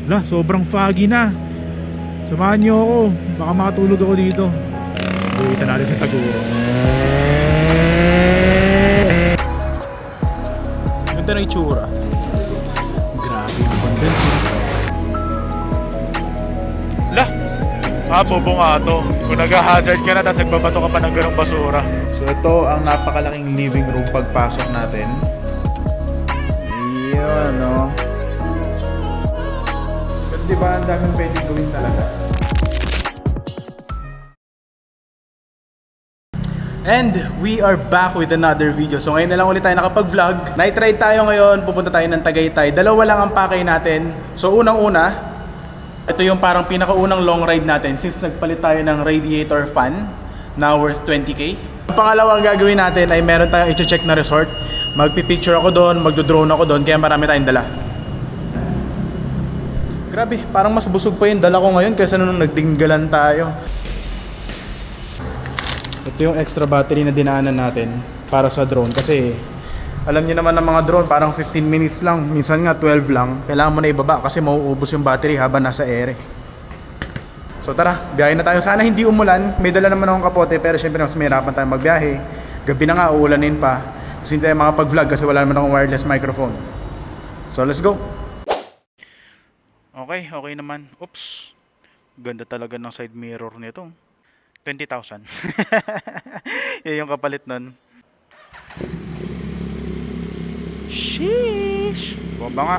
Wala, sobrang foggy na. Samahan niyo ako. Baka makatulog ako dito. Buwitan natin sa Taguro. Ganda na itsura. Grabe yung condense. Lah! Bobo nga to. Kung nag-hazard ka na tapos nagbabato ka pa ng ganong basura. So ito ang napakalaking living room pagpasok natin. Yun, no? Pero diba ang daming pwedeng gawin talaga. And we are back with another video. So ngayon na lang ulit tayo nakapag-vlog. Night ride tayo ngayon, pupunta tayo ng Tagaytay. Dalawa lang ang pakay natin. So unang-una, ito yung parang pinakaunang long ride natin since nagpalit tayo ng radiator fan na worth 20k. Ang pangalawang gagawin natin ay meron tayong i-check na resort. Magpipicture ako doon, magdo-drone ako doon, kaya marami tayong dala. Grabe, parang mas busog pa yung dala ko ngayon kaysa nung nagdinggalan tayo. Ito yung extra battery na dinaanan natin para sa drone kasi alam niyo naman ng mga drone parang 15 minutes lang, minsan nga 12 lang. Kailangan mo na ibaba kasi mauubos yung battery habang nasa ere. So tara, biyahe na tayo. Sana hindi umulan, may dala naman akong kapote pero syempre mas mahirapan tayong magbiyahe. Gabi na nga, uulanin pa. Kasi hindi tayo makapag-vlog kasi wala naman akong wireless microphone. So let's go! Okay naman. Oops, ganda talaga ng side mirror nito. 20,000. Yan yung kapalit nun. Sheesh! Bomba nga.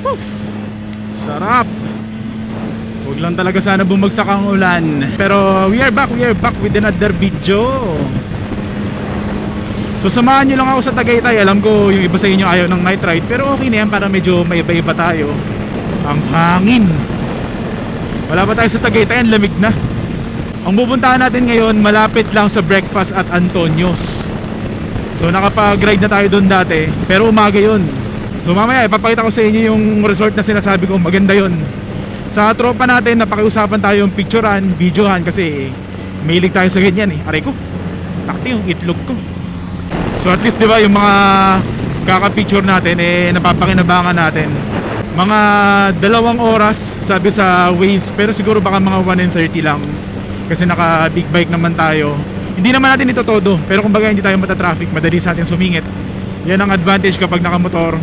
Woo! Sarap! Huwag lang talaga sana bumagsak ang ulan. Pero we are back with another video. So samahan nyo lang ako sa Tagaytay. Alam ko yung iba sa inyo ayaw ng night ride. Pero okay na yan para medyo may iba-iba tayo. Ang hangin. Wala pa tayo sa Tagaytay, ang lamig na. Ang pupuntahan natin ngayon, malapit lang sa breakfast at Antonios. So nakapag-ride na tayo doon dati, pero umaga yun. So mamaya ipapakita ko sa inyo yung resort na sinasabi ko, maganda yun. Sa tropa natin, napakiusapan tayo yung picturean, videohan kasi mahilig tayo sa ganyan eh. Aray ko, takti yung itlog ko. So at least diba yung mga kaka-picture natin eh napapakinabangan natin. Mga 2 oras sabi sa Waze, pero siguro baka mga 1:30 lang kasi naka big bike naman tayo. Hindi naman natin ito todo, pero kumbaga hindi tayo matatraffic, madali sa atin sumingit. Yan ang advantage kapag nakamotor.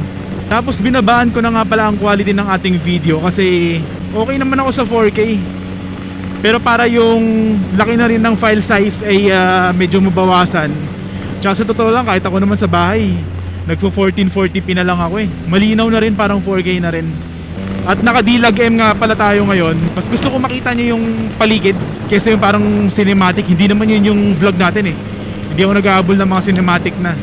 Tapos binabaan ko na nga pala ang quality ng ating video kasi okay naman ako sa 4K, pero para yung laki na rin ng file size ay medyo mabawasan. Tsaka sa totoo lang, kahit ako naman sa bahay nagpo 1440p na lang ako eh. Malinaw na rin, parang 4K na rin. At naka D-Log M nga pala tayo ngayon. Mas gusto ko makita nyo yung paligid kaysa yung parang cinematic. Hindi naman yun yung vlog natin eh. Hindi ako nag-aabol ng mga cinematic na.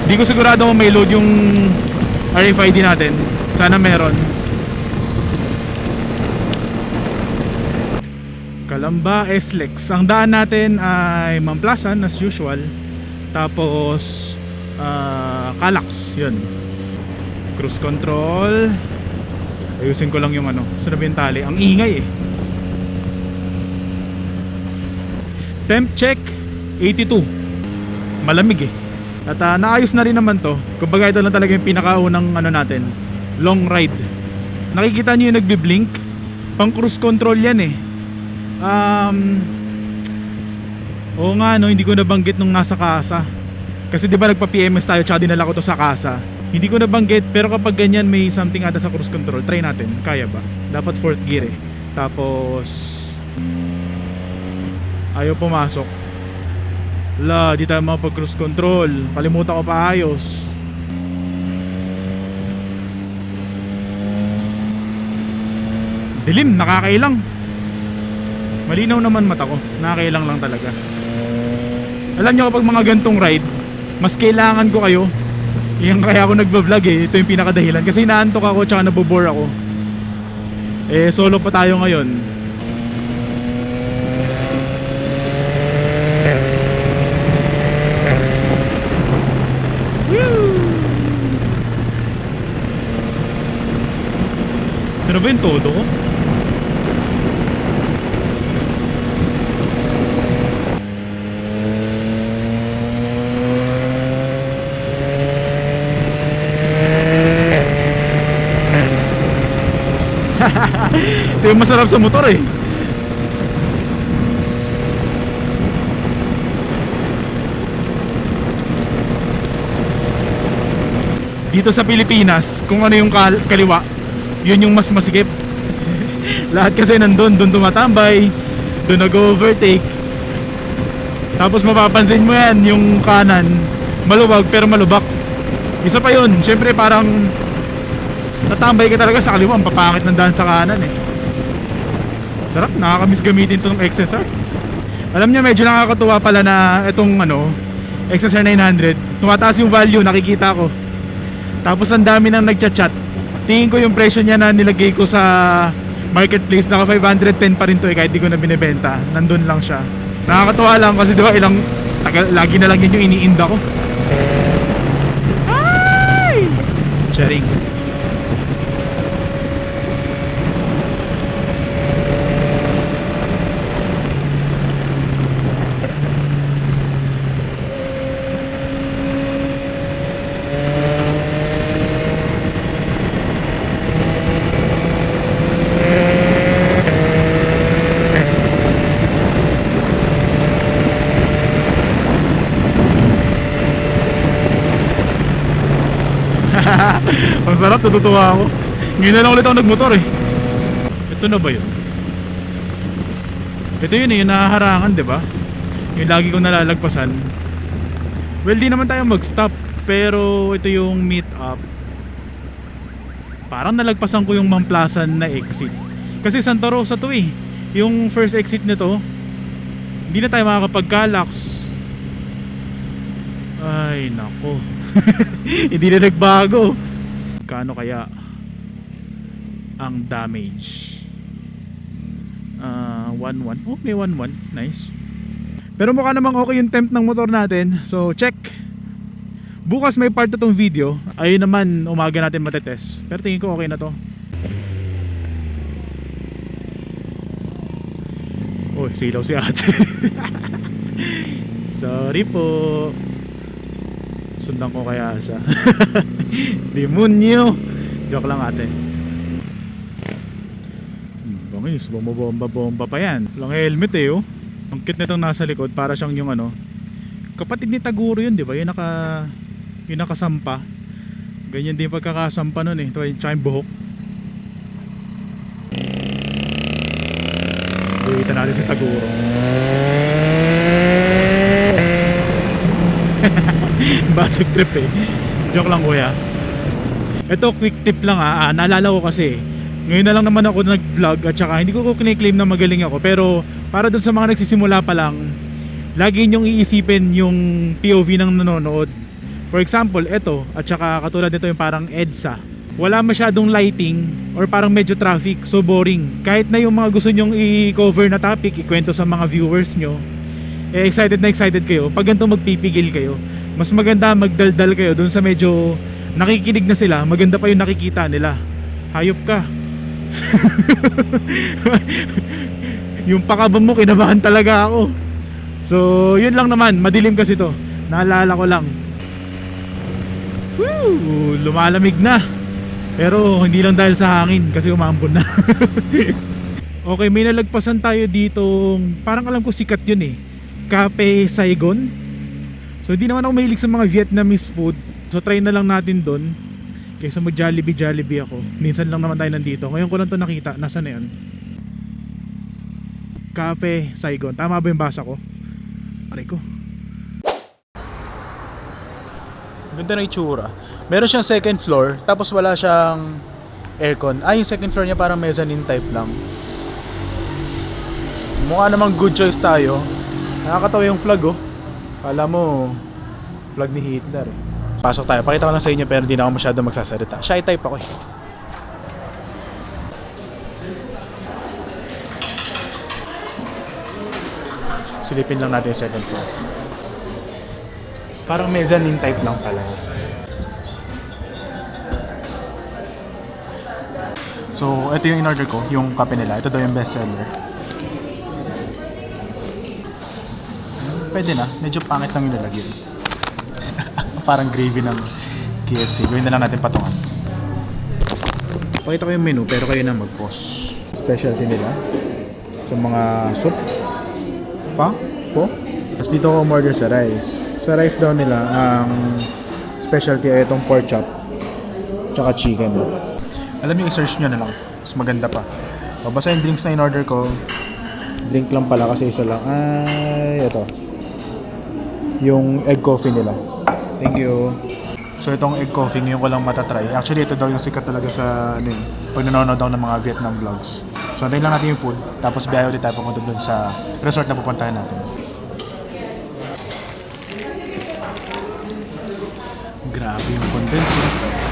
Hindi ko sigurado kung may load yung RFID natin. Sana meron. Calamba, SLEX. Ang daan natin ay Mamplasan as usual. Tapos Calax, yun. Cruise control. Ayusin ko lang yung ano, saan yung tali. Ang ingay eh. Temp check 82. Malamig eh. At naayos na rin naman to. Kumbaga ito lang talaga yung pinakaunang ano natin, long ride. Nakikita nyo yung nagbi-blink. Pang cruise control yan eh. Oo nga no, hindi ko nabanggit nung nasa casa. Kasi di ba nagpa-PMS tayo tsaka dinala ko to sa casa. Hindi ko nabanggit, pero kapag ganyan may something ata sa cruise control, try natin, kaya ba? Dapat 4th gear eh. Tapos ayaw pumasok. Wala, di tayo makapag cruise control. Kalimutan ko pa ayos. Dilim, nakakailang. Malinaw naman mata ko, nakakailang lang talaga. Alam nyo kapag mga gantong ride, mas kailangan ko kayo. Yan kaya ako nagbablog eh. Ito yung pinakadahilan kasi inaantok ako tsaka nabobore ako. Eh solo pa tayo ngayon. Woo! Ano ba yung todo ko? yung masarap sa motor eh. Dito sa Pilipinas, kung ano yung kaliwa, yun yung mas masikip. Lahat kasi nandun, dun tumatambay, dun nag-overtake. Tapos mapapansin mo yan, yung kanan, maluwag pero malubak. Isa pa yun, syempre parang natambay ka talaga sa kaliwa, ang papangit ng daan sa kanan eh. Sarap, nakakamiss gamitin itong XSR. Alam niyo, medyo nakakatuwa pala na itong XSR 900, tumataas yung value, nakikita ko. Tapos ang dami nang nagchat-chat. Tingin ko yung presyo niya na nilagay ko sa marketplace, naka 510 pa rin to eh, kahit di ko na binibenta. Nandun lang siya. Nakakatuwa lang kasi di ba lagi na lang yun yung iniinda ko. Ay! Charing. Ang sarap, natutuwa ako. Ngayon na lang ulit ako nagmotor eh. Ito na ba yun? Ito yun eh, yung nahaharangan, di ba? Yung lagi kong nalalagpasan. Well, di naman tayo mag-stop, pero ito yung meet up. Parang nalagpasan ko yung Mamplasan na exit. Kasi Santa Rosa to eh. Yung first exit nito, hindi na tayo makakapag-Calax. Ay, nako. Hindi na nagbago. Kano kaya ang damage? 1-1. Oh, may 1-1. Nice. Pero mukha namang okay yung temp ng motor natin. So, check. Bukas may part na tong video. Ayun naman, umaga natin matetest. Pero tingin ko okay na to. Oh, silaw si ate. Sorry po. Sundan ko kaya siya. Demonyo. Joke lang ate. Bangis, bomba pa yan. Walang helmet eh oh. Ang cute nitong nasa likod, para siyang yung kapatid ni Taguro yun, di ba? Yung nakasampa. Ganyan din pagkakasampa nun eh. Ito yung chime buhok. Buhitan natin si Taguro. Basic trip eh. Joke lang kuya. Ito quick tip lang naalala ko kasi ngayon na lang naman ako nag-vlog at saka hindi ko kine-claim na magaling ako, pero para dun sa mga nagsisimula pa lang, lagi nyong iisipin yung POV ng nanonood. For example, ito at saka katulad nito yung parang EDSA. Wala masyadong lighting or parang medyo traffic, so boring. Kahit na yung mga gusto nyong i-cover na topic, ikwento sa mga viewers nyo, excited na excited kayo. Pag ganito magpipigil kayo, mas maganda magdaldal kayo dun sa medyo nakikinig na sila, maganda pa yung nakikita nila. Hayop ka. Yung pakabang mo, kinabahan talaga ako. So yun lang naman, madilim kasi to. Naalala ko lang. Woo! Lumalamig na. Pero hindi lang dahil sa hangin, kasi umambon na. Okay, may nalagpasan tayo dito. Parang alam ko sikat yun eh, Cafe Saigon. So hindi naman ako mahilig sa mga Vietnamese food, so try na lang natin doon kaysa mag Jollibee ako. Minsan lang naman tayo nandito. Ngayon ko lang to nakita. Nasaan na yun? Cafe Saigon. Tama ba yung basa ko? Aray ko. Ganda na itsura. Meron siyang second floor, tapos wala siyang aircon. Yung second floor niya parang mezzanine type lang. Mukha namang good choice tayo. Nakakatawa yung flag oh. Kala mo flag ni Hitler eh. Pasok tayo. Pakita ko lang sa inyo pero hindi na ako masyado magsasalita. Shy type ako eh. Silipin lang natin yung second floor. Parang mezzanine type lang pala. So, ito yung in-order ko, yung kape nila. Ito daw yung best seller. Pwede na, medyo pangit lang yung lalagyan. Parang gravy ng KFC. Gawin na lang natin patungan. Pakita ko yung menu pero kayo na mag-pause. specialty nila. Sa mga soup. Po. Tapos dito ako umorder sa rice. Sa rice daw nila, ang specialty ay itong pork chop. Tsaka chicken. Alam niyo, i-search nyo na lang. Mas maganda pa. O, basta yung drinks na in-order ko, drink lang pala kasi isa lang. Ay, ito. Yung egg coffee nila. Thank you. So itong egg coffee ngayon ko lang matatry. Actually ito daw yung sikat talaga sa ano yun, pag nanonood daw ng mga Vietnam vlogs. So antayin lang natin yung food, tapos biyahe ulit tayo pumunta doon sa resort na pupuntahan natin. Grabe yung condense.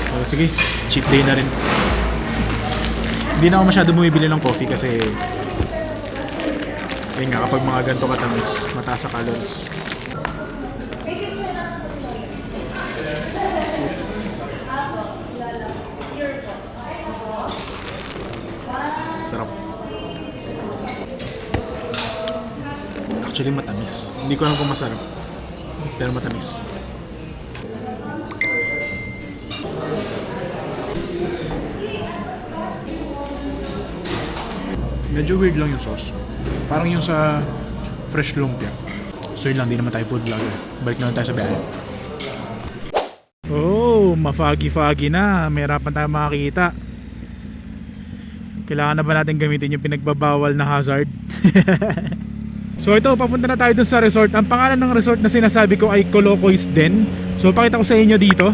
So, sige, cheat day na rin. Hindi na ako masyado bumibili ng coffee kasi ayun nga, kapag mga ganito katamis, mataas sa calories. Sarap. Actually matamis. Hindi ko alam kung masarap, pero matamis. Medyo weird lang yung sauce. Parang yung sa fresh lumpia. So yun lang, di naman tayo food vlogger. Balik na lang tayo sa biyahe. Oh, mafagi-fagi na. May harapan tayo makakita. Kailangan na ba natin gamitin yung pinagbabawal na hazard? So ito, papunta na tayo dun sa resort. Ang pangalan ng resort na sinasabi ko ay Colocois Den. So pakita ko sa inyo dito.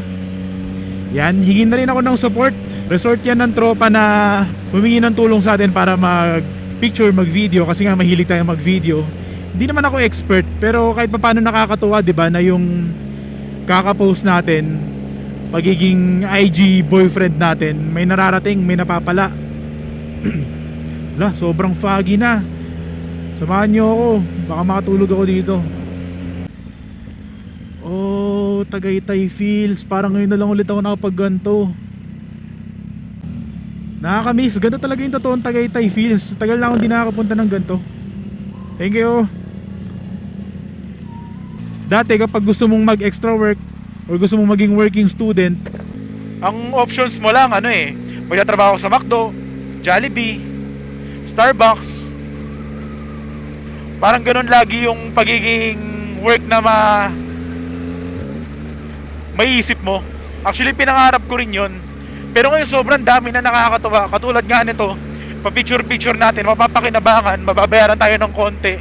Yan, hingin na rin ako ng support. Resort yan ng tropa na humingi ng tulong sa atin para mag-picture, mag-video. Kasi nga mahilig tayo mag-video. Hindi naman ako expert, pero kahit pa paano nakakatuwa, diba, na yung kakapost natin, pagiging IG boyfriend natin, may nararating, may napapala. Wala, sobrang foggy na. Samahan nyo ako, baka makatulog ako dito. Oh, Tagaytay feels. Parang ngayon na lang ulit ako nakapagganto. Nakakamiss, ganito talaga yung totoong Tagaytay feels. Tagal na akong hindi nakakapunta ng ganto. Thank you. Dati kapag gusto mong mag extra work or gusto mong maging working student, ang options mo lang ano eh, magtatrabaho sa McDo, Jollibee, Starbucks. Parang ganun lagi yung pagiging work na maiisip mo. Actually pinangarap ko rin yun. Pero ngayon sobrang dami na nakakatuwa. Katulad nga nito, pa-picture natin, mapapakinabangan, mababayaran tayo ng konti.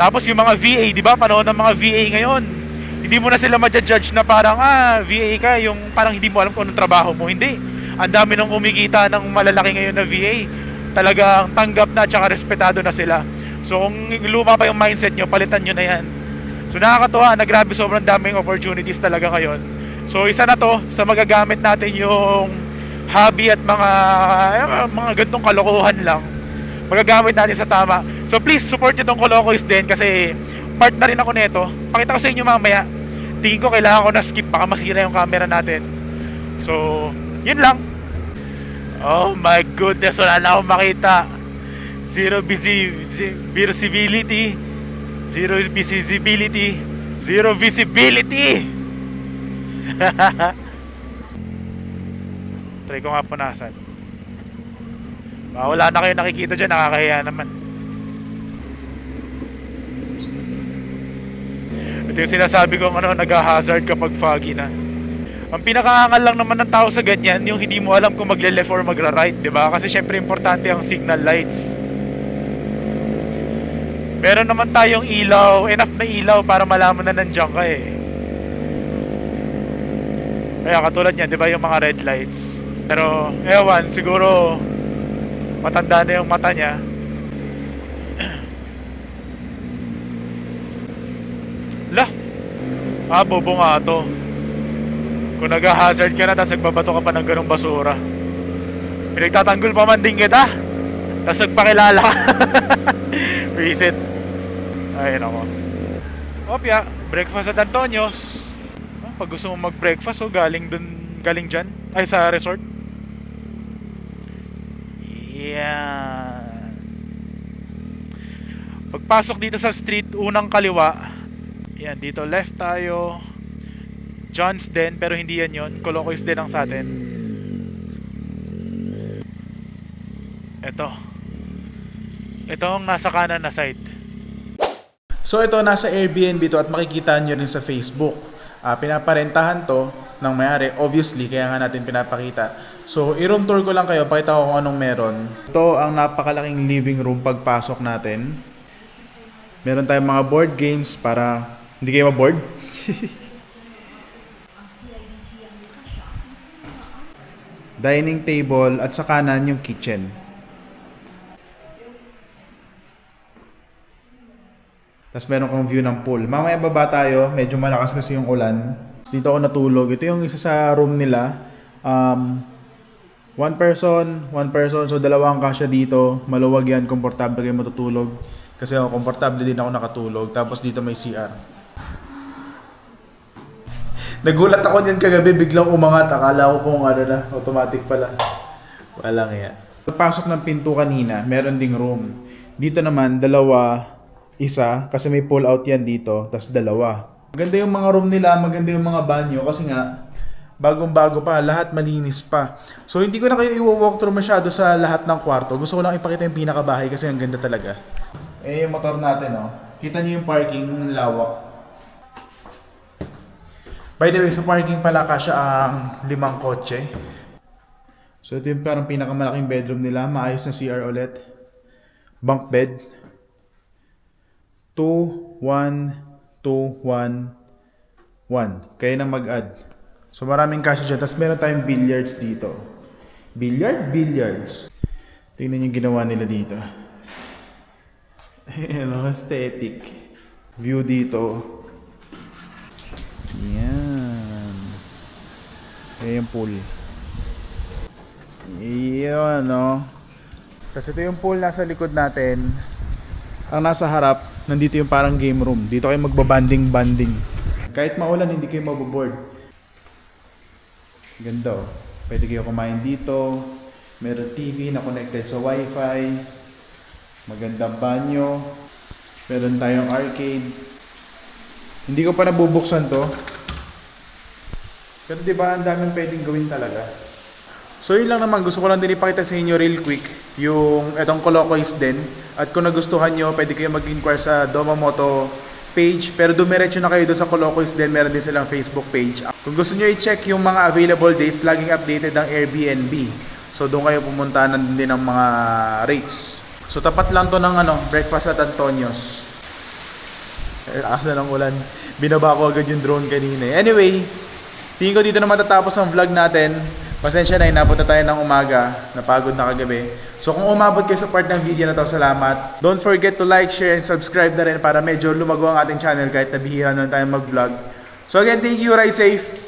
Tapos yung mga VA, di ba? Panahon ng mga VA ngayon, hindi mo na sila ma-judge na parang VA ka, yung parang hindi mo alam kung anong trabaho mo. Hindi. Ang dami nang kumikita ng malalaki ngayon na VA. Talagang tanggap na at saka respetado na sila. So kung luma pa yung mindset nyo, palitan nyo na yan. So nakakatuwa na grabe, sobrang daming opportunities talaga ngayon. So isa na to sa magagamit natin yung hobby at mga gantong kalokohan lang. Magagamit natin sa tama. So please support nyo tong Colocois din kasi part na rin ako nito. Pakita ko sa inyo mamaya. Tingin ko kailangan ko na skip, baka masira yung camera natin. So yun lang. Oh my goodness, wala na akong makita. Zero visibility. Zero visibility. Try ko nga punasan. Wala na kayo nakikita dyan, nakakahiya naman. Ito yung sinasabi kong nag-hazard kapag foggy na. Ang pinakaangal lang naman ng tao sa ganyan, yung hindi mo alam kung magle-left or magra-right, diba? Kasi syempre importante ang signal lights. Meron naman tayong ilaw, enough na ilaw para malaman na nandiyan ka eh. Kaya katulad niyan, diba, yung mga red lights. Pero, ewan, siguro matanda na yung mata niya. Lah, bobo nga to. Kung nag-hazard ka na, tapos nagbabato ka pa ng ganong basura, pinagtatanggol pa man din kita, tapos nagpakilala ka. Visit. Ayun ako. Opya, breakfast at Antonio's. Pag gusto mo mag-breakfast, galing dyan, ay sa resort. Yan. Pagpasok dito sa street, unang kaliwa. Yan, dito left tayo. John's Den, pero hindi yan yun. Colocois Den ang sa atin. Ito ang nasa kanan na side. So ito, nasa Airbnb to at makikita nyo rin sa Facebook. Pinaparentahan to ng may-ari, obviously, kaya nga natin pinapakita. So, i-room tour ko lang kayo, pakita ko kung anong meron. Ito ang napakalaking living room pagpasok natin. Meron tayong mga board games para hindi kayo ma-board. Dining table at sa kanan yung kitchen. Tapos meron kang view ng pool. Mamaya baba tayo, medyo malakas kasi yung ulan. Dito ako natulog. Ito yung isa sa room nila. One person. So dalawang kasya dito. Maluwag yan, komportable kayo matutulog. Kasi ako, komportable din ako nakatulog. Tapos dito may CR. Nagulat ako niyan kagabi, biglang umangat. Akala ko kung ano na, automatic pala. Walang yan. Pagpasok ng pinto kanina, meron ding room. Dito naman, dalawa. Isa, kasi may pull out yan dito, tas dalawa. Maganda yung mga room nila, maganda yung mga banyo, kasi nga, bagong-bago pa, lahat malinis pa. So, hindi ko na kayo i-walk through masyado sa lahat ng kwarto. Gusto ko lang ipakita yung pinakabahay kasi ang ganda talaga. Yung motor natin, oh. Kita nyo yung parking, ng lawak. By the way, sa parking pala kasya ang 5 kotse. So, ito yung parang pinakamalaking bedroom nila. Maayos na CR ulit. Bunk bed. 2, 1, 2, 1, 1. Kaya na mag-add. So maraming kasya dyan. Tapos meron tayong billiards dito. Billiards. Tingnan yung ginawa nila dito. Aesthetic. View dito. Yan. Ayan yung pool. Iyon, no? Tapos ito yung pool nasa likod natin. Ang nasa harap, nandito yung parang game room. Dito kayo magbabanding-banding. Kahit maulan, hindi kayo maboboard. Ganda, oh. Pwede kayo kumain dito. Meron TV na connected sa wifi. Magandang banyo. Meron tayong arcade. Hindi ko pa nabubuksan to. Pero diba, ang daming pwedeng gawin talaga. So yun lang naman, gusto ko lang din ipakita sa inyo real quick yung etong Colocoys din. At kung nagustuhan nyo, pwede kayo mag-inquire sa Domamoto page. Pero dumiretso na kayo doon sa Colocoys din, meron din silang Facebook page. Kung gusto nyo i-check yung mga available dates, laging updated ang Airbnb. So doon kayo pumunta din ng mga rates. So tapat lang to ng breakfast at Antonio's. Lakas na ng ulan. Binaba ko agad yung drone kanina. Anyway, tingin ko dito na matatapos ang vlog natin. Pasensya na, inapunta tayo ng umaga. Napagod na kagabi. So kung umabot kayo sa part ng video na to, salamat. Don't forget to like, share, and subscribe na rin para medyo lumago ang ating channel kahit nabihira na tayo mag-vlog. So again, thank you, ride safe!